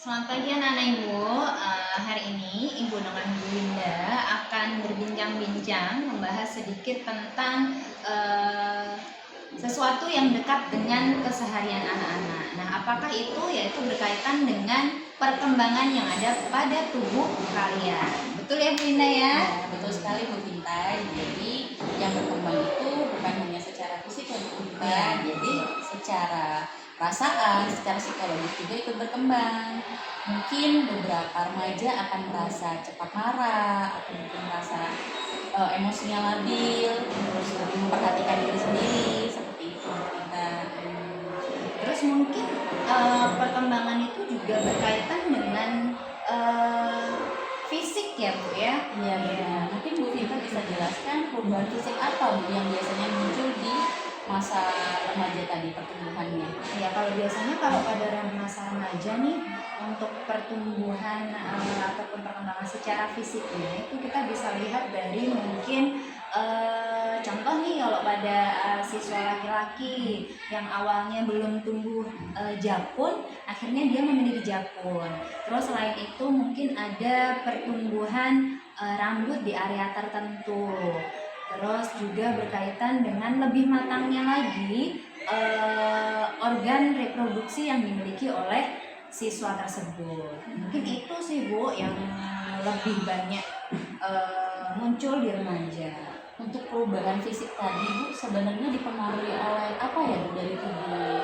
Selamat pagi anak-anak Ibu. Hari ini Ibu dengan Bu Winda akan berbincang-bincang membahas sedikit tentang sesuatu yang dekat dengan keseharian anak-anak. Nah, apakah itu? Yaitu berkaitan dengan perkembangan yang ada pada tubuh kalian. Betul ya Bu Winda ya? Betul sekali Bu Vinta. Jadi yang berkembang itu bukan hanya secara fisik ya Bu Vinta, jadi secara perasaan, secara psikologis juga ikut berkembang. Mungkin beberapa remaja akan merasa cepat marah atau mungkin merasa emosinya labil, terus lebih memperhatikan diri sendiri seperti itu Bu Vinta. Terus mungkin perkembangan itu juga berkaitan dengan fisik ya Bu ya? Iya benar. Mungkin Bu Vinta bisa jelaskan perubahan fisik apa Bu yang biasanya muncul di masa remaja tadi pertumbuhannya? Ya, kalau biasanya pada masa remaja nih, untuk pertumbuhan ataupun perkembangan secara fisiknya itu kita bisa lihat dari mungkin contoh nih, kalau pada siswa laki-laki yang awalnya belum tumbuh jakun, akhirnya dia memiliki jakun. Terus selain itu mungkin ada pertumbuhan rambut di area tertentu. Terus juga berkaitan dengan lebih matangnya lagi organ reproduksi yang dimiliki oleh siswa tersebut. Mungkin itu sih Bu yang lebih banyak muncul di remaja. Untuk perubahan fisik tadi Bu sebenarnya dipengaruhi oleh apa ya Bu dari tubuh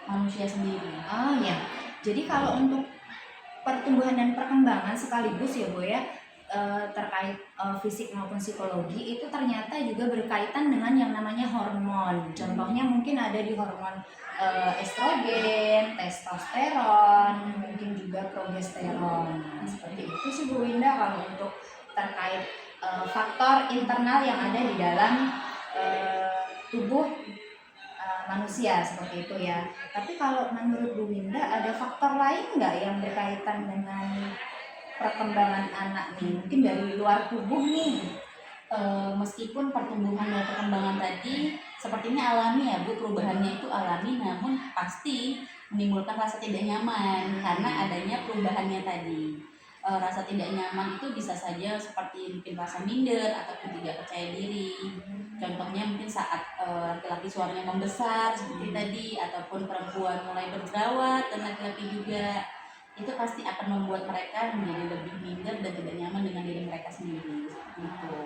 manusia sendiri? Oh ya, jadi kalau untuk pertumbuhan dan perkembangan sekaligus ya Bu ya, terkait fisik maupun psikologi itu ternyata juga berkaitan dengan yang namanya hormon. Contohnya mungkin ada di hormon estrogen, testosteron, mungkin juga progesteron. Nah, seperti itu sih Bu Winda kalau untuk terkait faktor internal yang ada di dalam tubuh manusia seperti itu ya. Tapi kalau menurut Bu Winda ada faktor lain nggak yang berkaitan dengan perkembangan anak nih, mungkin dari luar tubuh nih? Meskipun pertumbuhan dan perkembangan tadi sepertinya alami ya Bu, perubahannya itu alami, namun pasti menimbulkan rasa tidak nyaman karena adanya perubahannya tadi. Rasa tidak nyaman itu bisa saja seperti mungkin rasa minder ataupun tidak percaya diri. Contohnya mungkin saat laki-laki suaranya membesar seperti tadi, ataupun perempuan mulai berjerawat dan laki-laki juga, itu pasti akan membuat mereka menjadi lebih minder dan tidak nyaman dengan diri mereka sendiri. Gitu.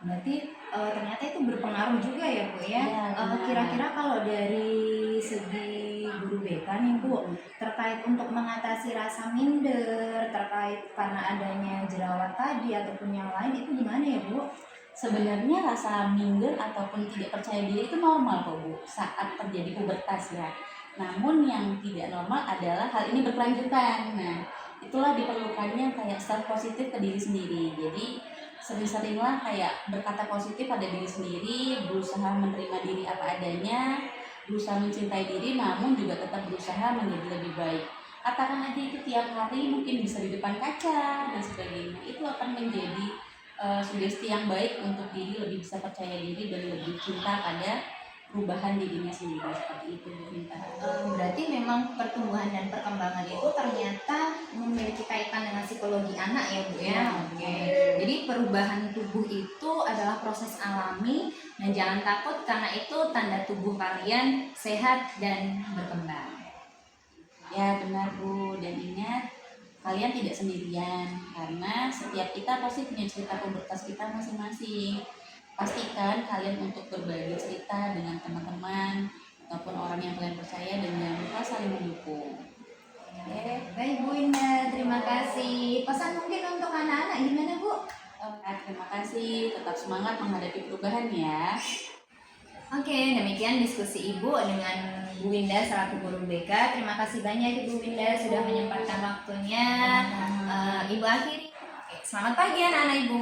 Berarti ternyata itu berpengaruh juga ya Bu ya. Ya, Kira-kira kalau dari segi guru BK nih Bu, terkait untuk mengatasi rasa minder terkait karena adanya jerawat tadi ataupun yang lain, itu gimana ya Bu? sebenarnya rasa minder ataupun tidak percaya diri itu normal kok Bu saat terjadi pubertas ya. Namun yang tidak normal adalah hal ini berkelanjutan. Nah, itulah diperlukannya kayak self positif ke diri sendiri. Jadi sering-seringlah kayak berkata positif pada diri sendiri, berusaha menerima diri apa adanya, berusaha mencintai diri, namun juga tetap berusaha menjadi lebih baik. Katakan aja itu tiap hari mungkin bisa di depan kaca dan sebagainya. Itu akan menjadi sugesti yang baik untuk diri lebih bisa percaya diri dan lebih cinta pada perubahan dirinya sendiri seperti itu Bu Vinta. Berarti memang pertumbuhan dan perkembangan itu ternyata memiliki kaitan dengan psikologi anak ya Bu ya. Oke. Jadi perubahan tubuh itu adalah proses alami dan jangan takut karena itu tanda tubuh kalian sehat dan berkembang. Ya benar Bu, dan ingat kalian tidak sendirian karena setiap kita pasti punya cerita pubertas kita masing-masing. Pastikan kalian untuk berbagi cerita dengan teman-teman ataupun orang yang kalian percaya dan jangan lupa saling mendukung. Oke, baik Bu Indah, terima kasih. Pesan mungkin untuk anak-anak gimana Bu? Terima kasih, tetap semangat menghadapi perubahan ya. Oke, demikian diskusi Ibu dengan Bu Winda selaku guru BK. Terima kasih banyak Ibu Winda sudah menyempatkan waktunya. Ibu akhiri. Oke, selamat pagi anak-anak Ibu.